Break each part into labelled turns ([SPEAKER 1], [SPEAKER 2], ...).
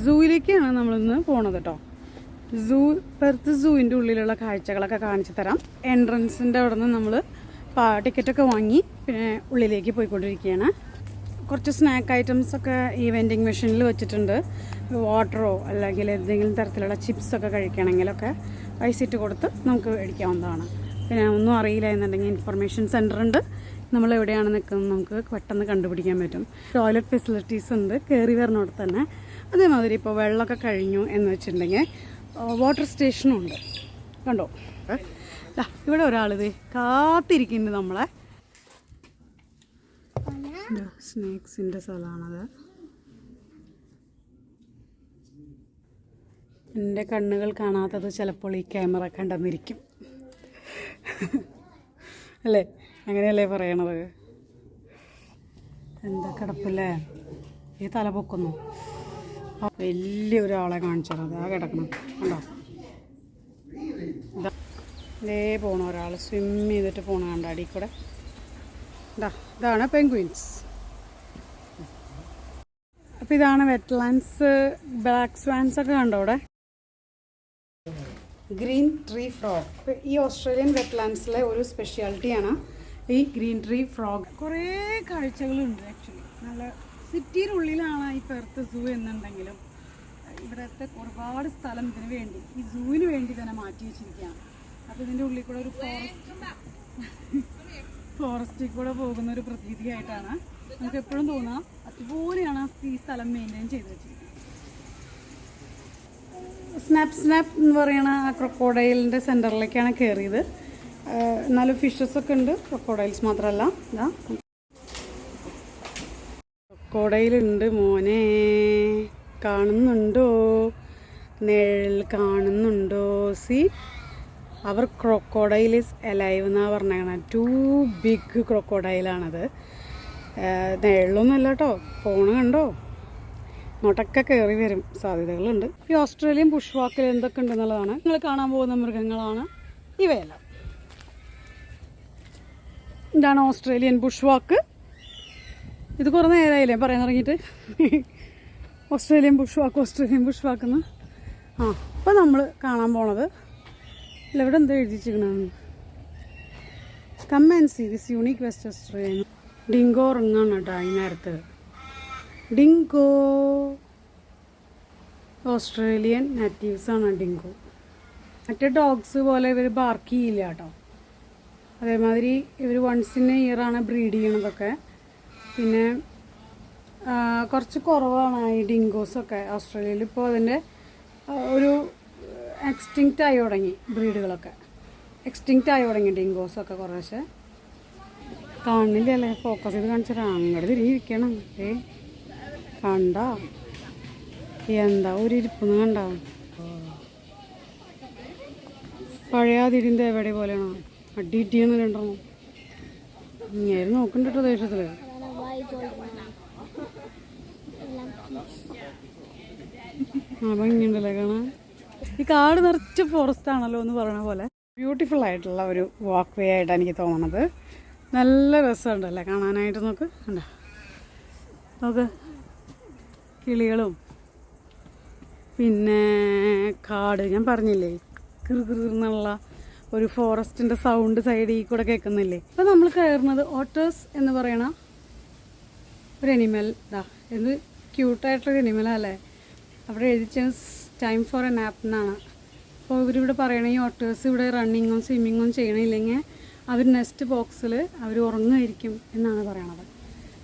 [SPEAKER 1] സൂവിലേക്കാണ് നമ്മളിന്ന് പോണത് കേട്ടോ. പെർത്ത് സൂവിൻ്റെ ഉള്ളിലുള്ള കാഴ്ചകളൊക്കെ കാണിച്ചു തരാം. എൻട്രൻസിൻ്റെ അവിടെ നിന്ന് നമ്മൾ ടിക്കറ്റൊക്കെ വാങ്ങി പിന്നെ ഉള്ളിലേക്ക് പോയിക്കൊണ്ടിരിക്കുകയാണ്. കുറച്ച് സ്നാക്ക് ഐറ്റംസൊക്കെ ഈ വെൻഡിങ് മെഷീനിൽ വെച്ചിട്ടുണ്ട്. വാട്ടറോ അല്ലെങ്കിൽ എന്തെങ്കിലും തരത്തിലുള്ള ചിപ്സൊക്കെ കഴിക്കണമെങ്കിലൊക്കെ പൈസ ഇട്ട് കൊടുത്ത് നമുക്ക് മേടിക്കാവുന്നതാണ്. പിന്നെ ഒന്നും അറിയില്ല എന്നുണ്ടെങ്കിൽ ഇൻഫർമേഷൻ സെൻ്റർ ഉണ്ട്. നമ്മൾ എവിടെയാണ് നിൽക്കുന്നത് നമുക്ക് പെട്ടെന്ന് കണ്ടുപിടിക്കാൻ പറ്റും. ടോയ്ലറ്റ് ഫെസിലിറ്റീസ് ഉണ്ട് കയറി വരുന്നോടത്ത് തന്നെ. അതേമാതിരി ഇപ്പോൾ വെള്ളമൊക്കെ കഴിഞ്ഞു എന്ന് വെച്ചിട്ടുണ്ടെങ്കിൽ വാട്ടർ സ്റ്റേഷനും ഉണ്ട്. കണ്ടോ, ഇവിടെ ഒരാളിത് കാത്തിരിക്കുന്നുണ്ട് നമ്മളെ. സ്നേക്സിൻ്റെ സ്ഥലമാണത്. എൻ്റെ കണ്ണുകൾ കാണാത്തത് ചിലപ്പോൾ ഈ ക്യാമറ കണ്ടെന്നിരിക്കും അല്ലേ, അങ്ങനെയല്ലേ പറയണത്. എന്താ കിടപ്പില്ലേ, ഈ തല പൊക്കുന്നു. വലിയൊരാളെ കാണിച്ചത് ആ കിടക്കണം കണ്ടോ. ഇതേ പോണ ഒരാൾ സ്വിം ചെയ്തിട്ട് പോണ കണ്ട അടി കൂടെ. ഇതാണ് പെൻഗ്വിൻസ്. അപ്പോൾ ഇതാണ് വെറ്റ്ലാൻഡ്സ്. ബ്ലാക്ക് സ്വാൻസ് ഒക്കെ കണ്ടോ അവിടെ. ഗ്രീൻ ട്രീ ഫ്രോഗ് ഈ ഓസ്ട്രേലിയൻ വെറ്റ്ലാൻഡ്സിലെ ഒരു സ്പെഷ്യാലിറ്റിയാണ് ഈ ഗ്രീൻ ട്രീ ഫ്രോഗ്. കുറേ കാഴ്ചകളുണ്ട് ആക്ച്വലി. നല്ല സിറ്റിയുടെ ഉള്ളിലാണ് ഈ പെർത്ത് സൂ എന്നുണ്ടെങ്കിലും ഇവിടുത്തെ ഒരുപാട് സ്ഥലം ഇതിന് വേണ്ടി, ഈ സൂവിന് വേണ്ടി തന്നെ മാറ്റി വെച്ചിരിക്കുകയാണ്. അപ്പോൾ ഇതിൻ്റെ ഉള്ളിൽ കൂടെ ഒരു ഫോറസ്റ്റിൽ കൂടെ പോകുന്ന ഒരു പ്രതീതിയായിട്ടാണ് നമുക്ക് എപ്പോഴും തോന്നുക. അതുപോലെയാണ് ഈ സ്ഥലം മെയിൻറ്റെയിൻ ചെയ്ത് വെച്ചിരിക്കുന്നത്. സ്നാപ്പ് എന്ന് പറയുന്ന ആ ക്രൊക്കോഡൈലിൻ്റെ സെൻറ്ററിലേക്കാണ് കയറിയത്. എന്നാലും ഫിഷസൊക്കെ ഉണ്ട്, ക്രൊക്കോഡൈൽസ് മാത്രമല്ല. ഇതാ ക്രൊക്കോഡൈലുണ്ട് മോനെ, കാണുന്നുണ്ടോ? നിഴൽ കാണുന്നുണ്ടോ? See our crocodile is alive എന്നാണ് പറഞ്ഞേക്കണത്. 2 ബിഗ് ക്രൊക്കോഡൈലാണത്. നിഴലൊന്നുമല്ല കേട്ടോ, പോണ കണ്ടോ. ഇങ്ങോട്ടൊക്കെ കയറി വരും സാധ്യതകളുണ്ട്. ഈ ഓസ്ട്രേലിയൻ ബുഷ് വാക്കിൽ എന്തൊക്കെ ഉണ്ടെന്നുള്ളതാണ്. നിങ്ങൾ കാണാൻ പോകുന്ന മൃഗങ്ങളാണ് ഇവയെല്ലാം. ഇതാണ് ഓസ്ട്രേലിയൻ ബുഷ് വാക്ക്. ഇത് കുറേ നേരമായില്ലേ പറയാൻ തുടങ്ങിയിട്ട്. ഓസ്ട്രേലിയൻ ബുഷ് വാക്കെന്ന്. അപ്പോൾ നമ്മൾ കാണാൻ പോണത് ഇവിടെ എന്താ എഴുതിച്ചിരിക്കണ, come and see this unique west Australian. Dingo ഇറങ്ങാണ് കേട്ടോ ഈ നേരത്ത്. ഡിങ്കോ ഓസ്ട്രേലിയൻ നാറ്റീവ്സാണ് ഡിങ്കോ. മറ്റേ ഡോഗ്സ് പോലെ ഇവർ ബാർക്ക് ചെയ്യില്ല കേട്ടോ. അതേമാതിരി ഇവർ വൺസ് ഇൻ എ ഇയറാണ് ബ്രീഡ് ചെയ്യണതൊക്കെ. പിന്നെ കുറച്ച് കുറവാണ് ഈ ഡിങ്കോസൊക്കെ ഓസ്ട്രേലിയയിൽ. ഇപ്പോൾ അതിൻ്റെ ഒരു എക്സ്റ്റിങ്ക്റ്റ് ആയി തുടങ്ങി, ബ്രീഡുകളൊക്കെ എക്സ്റ്റിങ്ക്റ്റ് ആയി തുടങ്ങി ഡിങ്കോസൊക്കെ കുറേശ്ശെ. കാണില്ലല്ലേ, ഫോക്കസ് ചെയ്ത് കാണിച്ചാൽ അങ്ങോട്ട് തിരിഞ്ഞിരിക്കണം. കണ്ട എന്താ ഒരു ഇരിപ്പെന്ന് കണ്ടാവും. പഴയ അതിരിൻ്റെ എവിടെ പോലെയാണോ അടി ഇട്ടിയെന്ന് രണ്ടെണ്ണം ഇങ്ങനെ നോക്കണ്ട കേട്ടോ ദേശത്തില്. ഭംഗിയുണ്ടല്ലേ കാണാൻ. ഈ കാട് നിറച്ച് ഫോറസ്റ്റ് ആണല്ലോ എന്ന് പറയണ പോലെ. ബ്യൂട്ടിഫുൾ ആയിട്ടുള്ള ഒരു വാക്ക് വേ ആയിട്ടാണ് എനിക്ക് തോന്നണത്. നല്ല രസമുണ്ടല്ലേ കാണാനായിട്ട്. നോക്ക് കിളികളും പിന്നെ കാട്. ഞാൻ പറഞ്ഞില്ലേ കിറുകിറുന്നുള്ള ഒരു ഫോറസ്റ്റിൻ്റെ സൗണ്ട് സൈഡിൽ കൂടെ കേൾക്കുന്നില്ലേ. ഇപ്പം നമ്മൾ കയറുന്നത് ഓട്ടേഴ്സ് എന്ന് പറയണ ഒരു അനിമൽ. ഇത് ക്യൂട്ടായിട്ടുള്ളൊരു അനിമലല്ലേ. അവിടെ എഴുതിച്ച ടൈം ഫോർ എ നാപ്പ് എന്നാണ്. അപ്പോൾ ഇവരിവിടെ പറയണ ഈ ഓട്ടേഴ്സ് ഇവിടെ റണ്ണിങ്ങും സ്വിമ്മിങ്ങും ചെയ്യണില്ലെങ്കിൽ അവർ നെസ്റ്റ് ബോക്സിൽ അവർ ഉറങ്ങുമായിരിക്കും എന്നാണ് പറയണത്.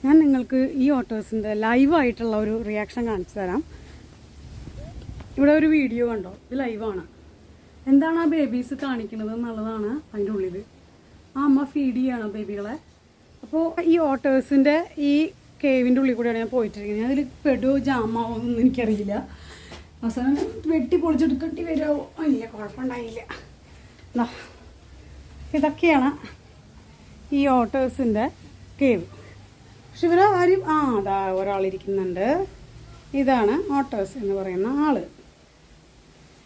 [SPEAKER 1] ഞാൻ നിങ്ങൾക്ക് ഈ ഓട്ടേഴ്സിൻ്റെ ലൈവായിട്ടുള്ള ഒരു റിയാക്ഷൻ കാണിച്ചു തരാം. ഇവിടെ ഒരു വീഡിയോ കണ്ടോ, ഇത് ലൈവാണ്. എന്താണ് ആ ബേബീസ് കാണിക്കുന്നത് എന്നുള്ളതാണ് അതിൻ്റെ ഉള്ളിൽ. ആ അമ്മ ഫീഡ് ചെയ്യാണ് ബേബികളെ. അപ്പോൾ ഈ ഓട്ടേഴ്സിൻ്റെ ഈ കേവിൻ്റെ ഉള്ളിൽ കൂടെയാണ് ഞാൻ പോയിട്ടിരിക്കുന്നത്. അതിൽ പെടുവോ ജാമാവോ എന്നൊന്നും എനിക്കറിയില്ല. അവസാനം വെട്ടി പൊളിച്ചെടുക്കേണ്ടി വരുമോ? ഇല്ല, കുഴപ്പമുണ്ടായില്ല. ഇതൊക്കെയാണ് ഈ ഓട്ടേഴ്സിൻ്റെ കേവ്. പക്ഷെ ഇവരാരും അതാ ഒരാളിരിക്കുന്നുണ്ട്. ഇതാണ് ഓട്ടേഴ്സ് എന്ന് പറയുന്ന ആള്.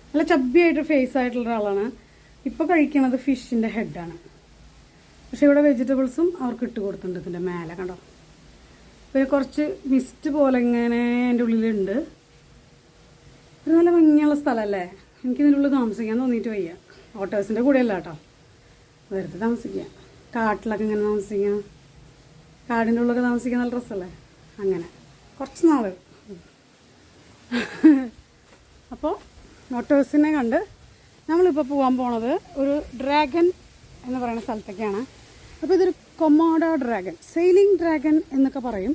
[SPEAKER 1] നല്ല ചബ്ബിയായിട്ട് ഫേസ് ആയിട്ടുള്ള ഒരാളാണ്. ഇപ്പോൾ കഴിക്കുന്നത് ഫിഷിൻ്റെ ഹെഡാണ്. പക്ഷെ ഇവിടെ വെജിറ്റബിൾസും അവർക്ക് ഇട്ട് കൊടുത്തിട്ടുണ്ട് ഇതിൻ്റെ മേലെ കണ്ടോ. പിന്നെ കുറച്ച് മിസ്റ്റ് പോലെ ഇങ്ങനെ എൻ്റെ ഉള്ളിലുണ്ട്. ഒരു നല്ല ഭംഗിയുള്ള സ്ഥലമല്ലേ? എനിക്കിതിനുള്ളിൽ താമസിക്കാൻ തോന്നിയിട്ട് വയ്യ. ഓട്ടോസിൻ്റെ കൂടെയല്ല കേട്ടോ, വെറുതെ താമസിക്കാം. കാട്ടിലൊക്കെ ഇങ്ങനെ താമസിക്കാം, കാടിൻ്റെ ഉള്ളിലൊക്കെ താമസിക്കാൻ നല്ല രസമല്ലേ? അങ്ങനെ കുറച്ച് നാൾ. അപ്പോൾ ഓട്ടോസിനെ കണ്ട് നമ്മളിപ്പോൾ പോകാൻ പോണത് ഒരു ഡ്രാഗൺ എന്ന് പറയുന്ന സ്ഥലത്തേക്കാണ്. അപ്പോൾ ഇതൊരു കൊമോഡോ ഡ്രാഗൺ, സെയിലിംഗ് ഡ്രാഗൺ എന്നൊക്കെ പറയും.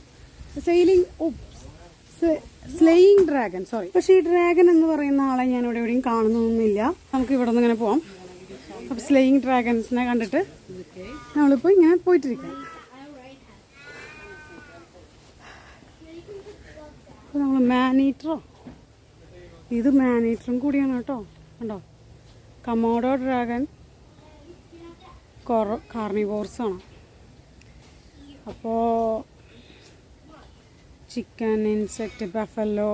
[SPEAKER 1] Slaying dragon, sorry. പക്ഷേ ഈ ഡ്രാഗൺ എന്ന് പറയുന്ന ആളെ ഞാൻ ഇവിടെ എവിടെയും കാണുന്നൊന്നുമില്ല. നമുക്ക് ഇവിടെ നിന്ന് ഇങ്ങനെ പോവാം. അപ്പോൾ സ്ലേയിങ് ഡ്രാഗൺസിനെ കണ്ടിട്ട് നമ്മളിപ്പോൾ ഇങ്ങനെ പോയിട്ടിരിക്കാം. അപ്പോൾ നമ്മൾ മാനീറ്ററോ, ഇത് മാനീറ്ററും കൂടിയാണ് കേട്ടോ. കണ്ടോ, കൊമോഡോ ഡ്രാഗൺ കാർണിവോർസാണ്. അപ്പോൾ ചിക്കൻ, ഇൻസെക്റ്റ്, ബഫല്ലോ,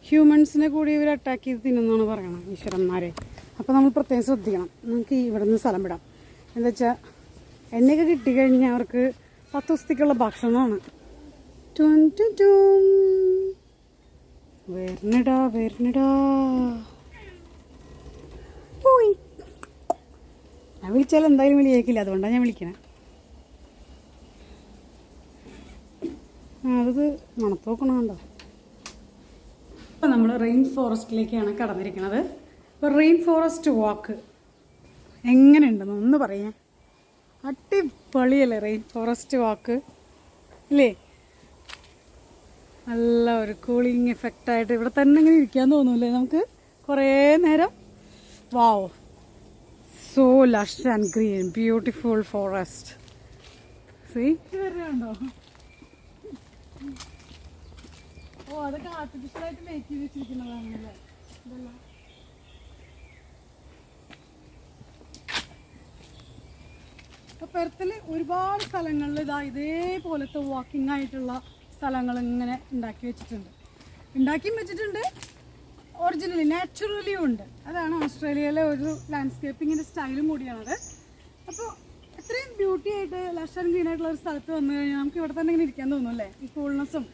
[SPEAKER 1] ഹ്യൂമൻസിനെ കൂടി ഇവർ അറ്റാക്ക് ചെയ്ത് തിന്നുന്നാണ് പറയണം, ഈശ്വരന്മാരെ. അപ്പോൾ നമ്മൾ പ്രത്യേകം ശ്രദ്ധിക്കണം. നമുക്ക് ഇവിടെ നിന്ന് സ്ഥലം വിടാം. എന്താ വെച്ചാൽ എണ്ണയൊക്കെ കിട്ടിക്കഴിഞ്ഞാൽ അവർക്ക് 10 ദിവസത്തേക്കുള്ള ഭക്ഷണമാണ്. വരണടാ പോയി. ഞാൻ വിളിച്ചാൽ എന്തായാലും വിളിയേക്കില്ല, അതുകൊണ്ടാണ് ഞാൻ വിളിക്കണേ. അത് മണത്ത് നോക്കണമുണ്ടോ? ഇപ്പം നമ്മൾ റെയിൻ ഫോറസ്റ്റിലേക്കാണ് കടന്നിരിക്കുന്നത്. ഇപ്പോൾ റെയിൻ ഫോറസ്റ്റ് വാക്ക് എങ്ങനെയുണ്ടെന്ന് ഒന്ന് പറയാം. അടിപൊളിയല്ലേ റെയിൻ ഫോറസ്റ്റ് വാക്ക് അല്ലേ? നല്ല ഒരു കൂളിംഗ് എഫക്റ്റായിട്ട് ഇവിടെ തന്നെ ഇങ്ങനെ ഇരിക്കാൻ തോന്നൂല്ലേ നമുക്ക് കുറേ നേരം. Wow, so lush and green, beautiful forest. വരണുണ്ടോ? ഓ, അതൊക്കെ ആർട്ടിഫിഷ്യലായിട്ട് മേക്ക് ചെയ്ത് വെച്ചിരിക്കുന്നതാണല്ലേ ഇതെല്ലാം. അപ്പോൾ പെർത്തിൽ ഒരുപാട് സ്ഥലങ്ങളിൽ ഇതേപോലത്തെ വാക്കിംഗ് ആയിട്ടുള്ള സ്ഥലങ്ങൾ ഇങ്ങനെ ഉണ്ടാക്കിയും വെച്ചിട്ടുണ്ട്. ഒറിജിനലി നാച്ചുറലിയും ഉണ്ട്. അതാണ് ഓസ്ട്രേലിയയിലെ ഒരു ലാൻഡ്സ്കേപ്പിങ്ങിൻ്റെ സ്റ്റൈലും കൂടിയാണത്. അപ്പോൾ ഇത്രയും ബ്യൂട്ടി ആയിട്ട് ലഷ് ആൻഡ് ഗ്രീൻ ആയിട്ടുള്ള ഒരു സ്ഥലത്ത് വന്നു കഴിഞ്ഞാൽ നമുക്ക് ഇവിടെ തന്നെ ഇങ്ങനെ ഇരിക്കാൻ തോന്നും അല്ലേ? ഈ കൂൾനെസ്സും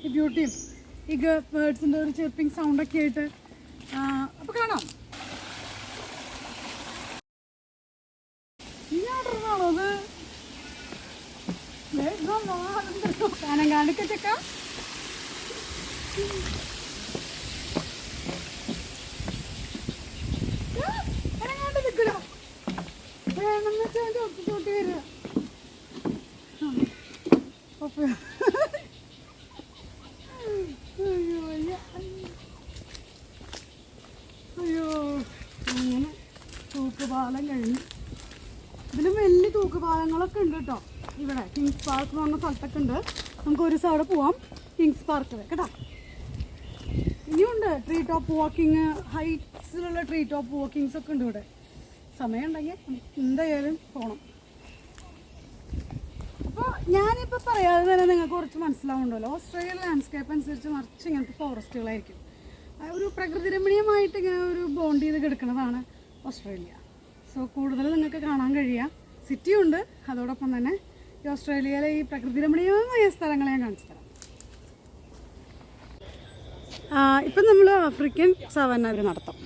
[SPEAKER 1] ഈ ബ്യൂട്ടിയും ഈ ബേർഡ്സിൻ്റെ ഒരു ചെർപ്പിംഗ് സൗണ്ടൊക്കെ ആയിട്ട്. അപ്പോൾ കാണാം. ഇയാണോ അത്? കാനങ്കാണ്ടൊക്കെ ചെക്കാം. ചോട്ടി വരിക. അയ്യോ, അങ്ങനെ തൂക്കുപാലം കഴിഞ്ഞു. ഇതിലും വലിയ തൂക്കുപാലങ്ങളൊക്കെ ഉണ്ട് കേട്ടോ. ഇവിടെ കിങ്സ് പാർക്ക് എന്ന് പറഞ്ഞ സ്ഥലത്തൊക്കെ ഉണ്ട്. നമുക്ക് ഒരു ദിവസം അവിടെ പോവാം, കിങ്സ് പാർക്കിൽ കേട്ടോ. ഇനിയുണ്ട് ട്രീ ടോപ്പ് വാക്കിങ്, ഹൈറ്റ്സിലുള്ള ട്രീ ടോപ്പ് വാക്കിങ്സ് ഒക്കെ ഉണ്ട് ഇവിടെ. സമയം ഉണ്ടെങ്കിൽ എന്തായാലും പോകണം. അപ്പോൾ ഞാനിപ്പോൾ പറയാതെ തന്നെ നിങ്ങൾക്ക് കുറച്ച് മനസ്സിലാവുന്നുണ്ടല്ലോ. ഓസ്ട്രേലിയൻ ലാൻഡ്സ്കേപ്പ് അനുസരിച്ച് നിറച്ച് ഇങ്ങനത്തെ ഫോറസ്റ്റുകളായിരിക്കും. ഒരു പ്രകൃതി രമണീയമായിട്ട് ഇങ്ങനെ ഒരു ബോണ്ട് ചെയ്ത് കിടക്കുന്നതാണ് ഓസ്ട്രേലിയ. സോ കൂടുതൽ നിങ്ങൾക്ക് കാണാൻ കഴിയുക സിറ്റിയുണ്ട്. അതോടൊപ്പം തന്നെ ഈ ഓസ്ട്രേലിയയിലെ ഈ പ്രകൃതി രമണീയമായ സ്ഥലങ്ങളെ ഞാൻ കാണിച്ചു തരാം. ഇപ്പം നമ്മൾ ആഫ്രിക്കൻ സവന്ന നടത്താം.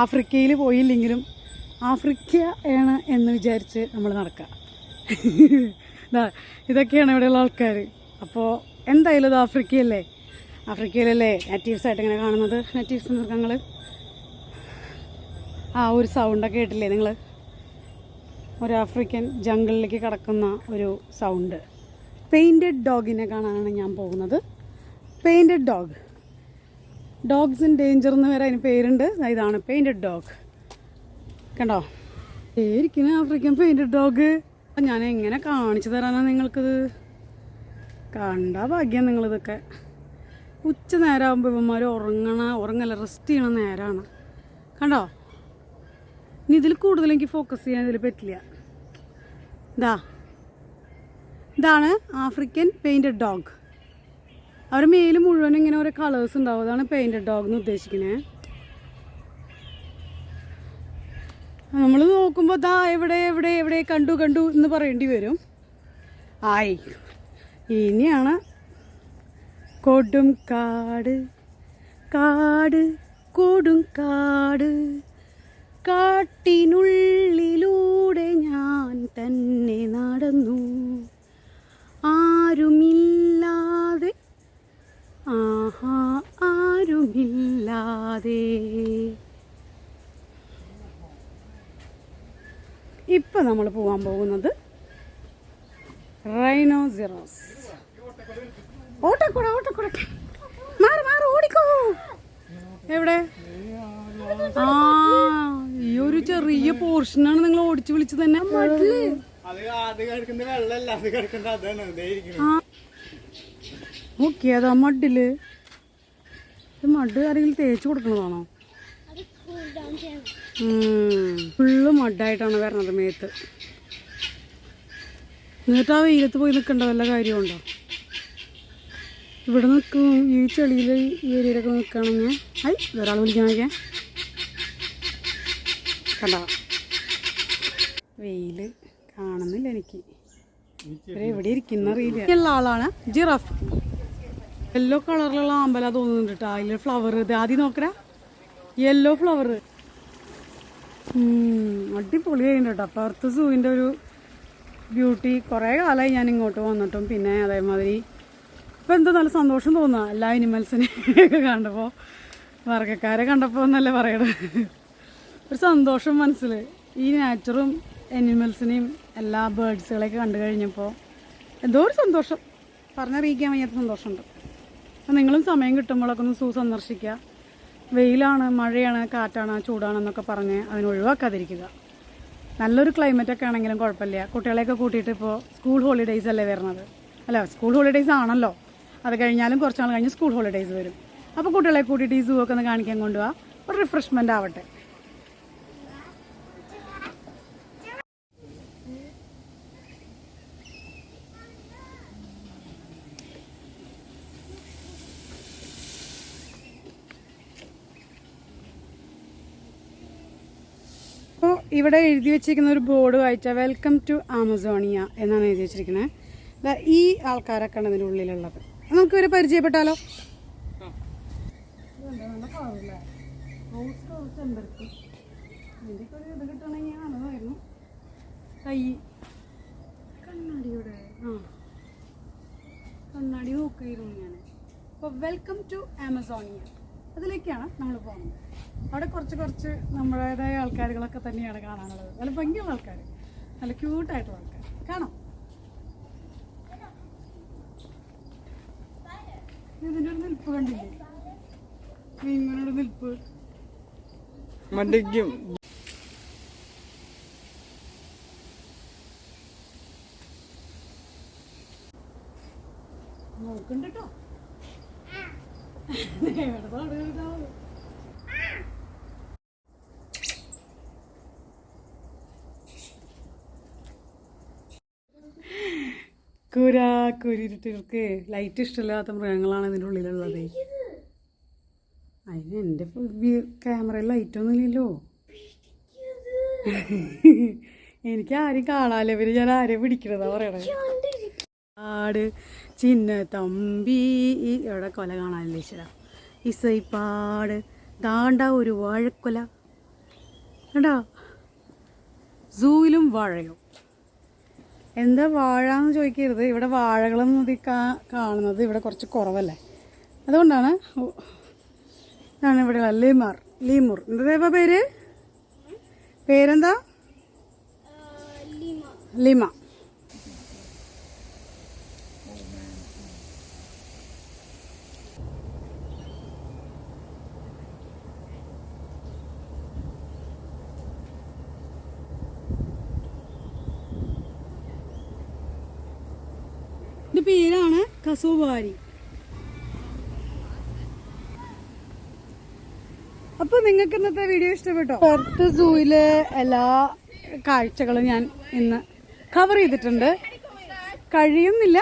[SPEAKER 1] ആഫ്രിക്കയിൽ പോയില്ലെങ്കിലും ആഫ്രിക്ക ആണ് എന്ന് വിചാരിച്ച് നമ്മൾ നടക്കുക. ഇതൊക്കെയാണ് ഇവിടെയുള്ള ആൾക്കാർ. അപ്പോൾ എന്തായാലും ഇത് ആഫ്രിക്കയല്ലേ, ആഫ്രിക്കയിലല്ലേ നേറ്റീവ്സായിട്ട് ഇങ്ങനെ കാണുന്നത്. നേറ്റീവ്സ് മൃഗങ്ങൾ ഒരു സൗണ്ടൊക്കെ കേട്ടില്ലേ നിങ്ങൾ? ഒരു ആഫ്രിക്കൻ ജംഗിളിലേക്ക് കടക്കുന്ന ഒരു സൗണ്ട്. പെയിൻറ്റഡ് ഡോഗിനെ കാണാനാണ് ഞാൻ പോകുന്നത്. Painted dog, dogs in danger എന്ന് വരെ അതിന് പേരുണ്ട്. ഇതാണ് പെയിൻറ്റഡ് ഡോഗ്. കണ്ടോ ഇരിക്കുന്ന ആഫ്രിക്കൻ പെയിൻറ്റഡ് ഡോഗ്. ഞാൻ എങ്ങനെ കാണിച്ചു തരാനാണ് നിങ്ങൾക്കിത്? കണ്ട ഭാഗ്യം നിങ്ങളിതൊക്കെ. ഉച്ച നേരമാകുമ്പോൾ ഇവന്മാർ ഉറങ്ങല റെസ്റ്റ് ചെയ്യണ നേരമാണ്. കണ്ടോ? ഇനി ഇതിൽ കൂടുതൽ എനിക്ക് ഫോക്കസ് ചെയ്യാൻ ഇതിൽ പറ്റില്ല. ഇതാണ് ആഫ്രിക്കൻ പെയിൻറ്റഡ് ഡോഗ്. അവരുടെ മേൽ മുഴുവൻ ഇങ്ങനെ ഓരോ കളേഴ്സ് ഉണ്ടാവും. അതാണ് പെയിൻറ്റഡ് ഡോഗ് എന്ന് ഉദ്ദേശിക്കുന്നത്. നമ്മൾ നോക്കുമ്പോൾ എവിടെ എവിടെ എവിടെ കണ്ടു എന്ന് പറയേണ്ടി വരും. ഇനിയാണ് കൊടും കാട് കാട് കൊടുങ്കാട് കാട്ടിനുള്ളിലൂടെ ഞാൻ തന്നെ നടന്നു ആരുമില്ലാതെ ആഹാ ആരുമില്ലാതെ. ഇപ്പം നമ്മൾ പോകാൻ പോകുന്നത് റൈനോസിറോസ്. ഓട്ടക്കൂട മാറി ഓടിക്കോ. എവിടെ? ആ ഈ ഒരു ചെറിയ പോർഷനാണ് നിങ്ങൾ ഓടിച്ചു വിളിച്ചത് തന്നെ. ഓക്കെ അതാ മഡില്. മഡ് ആരെങ്കിലും തേച്ച് കൊടുക്കണതാണോ? ഫുള്ള് മഡായിട്ടാണ് വരണത് മേത്ത്. എന്നിട്ട് ആ വെയിലത്ത് പോയി നിൽക്കേണ്ട വല്ല കാര്യമുണ്ടോ? ഇവിടെ നിൽക്കും ഈ ചെളിയിൽ ഈ ഏരിയയിലൊക്കെ നിൽക്കുകയാണെങ്കിൽ ഒരാൾ വിളിക്കണൊക്കെ കണ്ട. വെയില് കാണുന്നില്ല എനിക്ക്, എവിടെ ഇരിക്കുന്ന അറിയില്ല. എല്ലാ ആളാണ് ജിറാഫ്. യെല്ലോ കളറിലുള്ള ആമ്പല തോന്നുന്നുണ്ട് കേട്ടോ. അതിൽ ഫ്ലവർ ഇത് ആദ്യം നോക്കണ യെല്ലോ ഫ്ലവർ. അടിപൊളിയായിട്ടുണ്ട് കേട്ടോ. പെർത്ത് സൂവിൻ്റെ ഒരു ബ്യൂട്ടി. കുറേ കാലമായി ഞാൻ ഇങ്ങോട്ട് വന്നിട്ടും പിന്നെ അതേമാതിരി ഇപ്പം എന്തോ നല്ല സന്തോഷം തോന്നുക എല്ലാ അനിമൽസിനെ കണ്ടപ്പോൾ. വർഗ്ഗക്കാരെ കണ്ടപ്പോൾ എന്നല്ലേ പറയണത്. ഒരു സന്തോഷം മനസ്സിൽ. ഈ നാച്ചറും അനിമൽസിനെയും എല്ലാ ബേർഡ്സുകളെയൊക്കെ കണ്ടു കഴിഞ്ഞപ്പോൾ എന്തോ ഒരു സന്തോഷം, പറഞ്ഞറിയിക്കാൻ വയ്യാത്ത സന്തോഷമുണ്ട്. അപ്പം നിങ്ങളും സമയം കിട്ടുമ്പോഴൊക്കെ ഒന്ന് സന്ദർശിക്കുക. വെയിലാണ്, മഴയാണ്, കാറ്റാണ്, ചൂടാണെന്നൊക്കെ പറഞ്ഞ് അതിനൊഴിവാക്കാതിരിക്കുക. നല്ലൊരു ക്ലൈമറ്റൊക്കെ ആണെങ്കിലും കുഴപ്പമില്ല. കുട്ടികളെയൊക്കെ കൂട്ടിയിട്ട് ഇപ്പോൾ സ്കൂൾ ഹോളിഡേയ്സ് അല്ലേ വരുന്നത്. അല്ല, സ്കൂൾ ഹോളിഡേയ്സ് ആണല്ലോ. അത് കഴിഞ്ഞാലും കുറച്ച് നാൾ കഴിഞ്ഞ് സ്കൂൾ ഹോളിഡേയ്സ് വരും. അപ്പോൾ കുട്ടികളെ കൂട്ടിയിട്ട് ഈ സൂ ഒക്കെ ഒന്ന് കാണിക്കാൻ കൊണ്ടുപോകാം. ഒരു റിഫ്രഷ്മെൻ്റ് ആവട്ടെ. അപ്പോൾ ഇവിടെ എഴുതി വെച്ചിരിക്കുന്ന ഒരു ബോർഡ് വായിച്ചാൽ വെൽക്കം ടു ആമസോണിയ എന്നാണ് എഴുതി വെച്ചിരിക്കുന്നത്. ഈ ആൾക്കാരൊക്കെ ആണ് ഇതിൻ്റെ ഉള്ളിലുള്ളത്. നമുക്ക് ഇവരെ പരിചയപ്പെട്ടാലോ? ഇത് കിട്ടണമെങ്കിൽ നല്ലതായിരുന്നു. കൈ കണ്ണാടിയുടെ കണ്ണാടി നോക്കിയിരുന്നു ഞാൻ. അപ്പോൾ വെൽക്കം ടു ആമസോണിയ അതിലേക്കാണ് നമ്മൾ പോകുന്നത്. അവിടെ കുറച്ച് നമ്മുടേതായ ആൾക്കാരുകളൊക്കെ തന്നെയാണ് കാണാനുള്ളത്. നല്ല ഭംഗിയുള്ള ആൾക്കാർ, നല്ല ക്യൂട്ടായിട്ടുള്ള ആൾക്കാർ കാണാം. ഇതിൻ്റെ ഒരു നിൽപ്പ് കണ്ടില്ലേ? ഇങ്ങനൊരു നിൽപ്പ് മടിക്കും. നോക്കണ്ട കേട്ടോ. കുരിരുട്ടികൾക്ക് ലൈറ്റ് ഇഷ്ടമില്ലാത്ത മൃഗങ്ങളാണ് ഇതിൻ്റെ ഉള്ളിലുള്ളത്. അതിന് എൻ്റെ ക്യാമറയിൽ ലൈറ്റൊന്നും ഇല്ലല്ലോ. എനിക്ക് ആരും കാണാല്ലേ. ഇവര് ഞാൻ ആരെയും പിടിക്കണതാ പറയണേ. ആട് ചിന്ന തമ്പി എവിടെ കൊല കാണാനില്ല ഈശ്വര. ഇസൈപ്പാട് ദാണ്ട ഒരു വാഴക്കൊല കണ്ടോ. സൂവിലും വാഴയോ? എന്താ വാഴ എന്ന് ചോദിക്കരുത്. ഇവിടെ വാഴകളൊന്നും കാണുന്നത് ഇവിടെ കുറച്ച് കുറവല്ലേ, അതുകൊണ്ടാണ്. ഇതാണ് ഇവിടെ ലീമുർ. എന്താ പേരെന്താ? ലിമ. ഇതിന്റെ പേരാണ് കസൂവാരി. അപ്പൊ നിങ്ങൾക്ക് ഇന്നത്തെ വീഡിയോ ഇഷ്ടപ്പെട്ടോ? പെർത്ത് സൂയിലെ എല്ലാ കാഴ്ചകളും ഞാൻ ഇന്ന് കവർ ചെയ്തിട്ടുണ്ട്. കഴിയുന്നില്ല,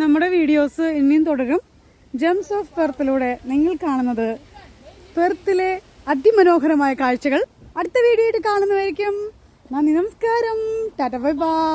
[SPEAKER 1] നമ്മുടെ വീഡിയോസ് ഇനിയും തുടരും. ജെംസ് ഓഫ് പെർത്തിലൂടെ നിങ്ങൾ കാണുന്നത് പെർത്തിലെ അതിമനോഹരമായ കാഴ്ചകൾ. അടുത്ത വീഡിയോ ആയിട്ട് കാണുന്നതായിരിക്കും. നന്ദി, നമസ്കാരം, ടാറ്റ, ബൈ ബൈ.